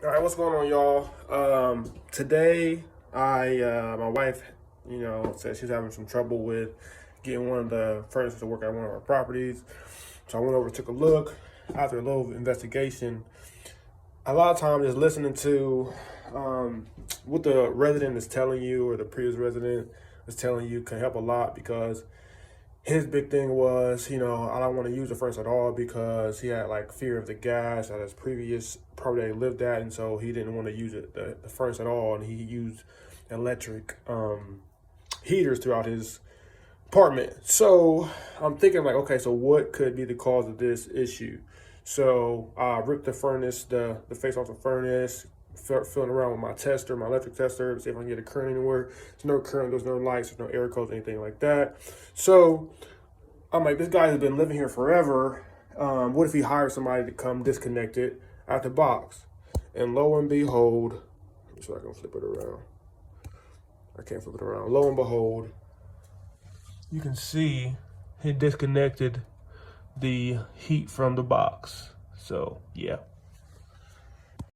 All right, what's going on, y'all? Today, my wife, said she's having some trouble with getting one of the furnaces to work at one of our properties. So I went over, took a look. After a little investigation, a lot of times just listening to what the resident is telling you or the previous resident is telling you can help a lot because his big thing was, I don't want to use the furnace at all because he had like fear of the gas at his previous property that he lived at, and so he didn't want to use the furnace at all, and he used electric heaters throughout his apartment. So I'm thinking like, okay, so what could be the cause of this issue? So I ripped the furnace, the face off the furnace, feeling around with my tester, my electric tester, to see if I can get a current anywhere. There's no current, there's no lights, there's no air codes, anything like that. So I'm like, this guy has been living here forever. What if he hired somebody to come disconnect it out the box? And lo and behold, so I can flip it around. I can't flip it around. Lo and behold, you can see he disconnected the heat from the box. So yeah.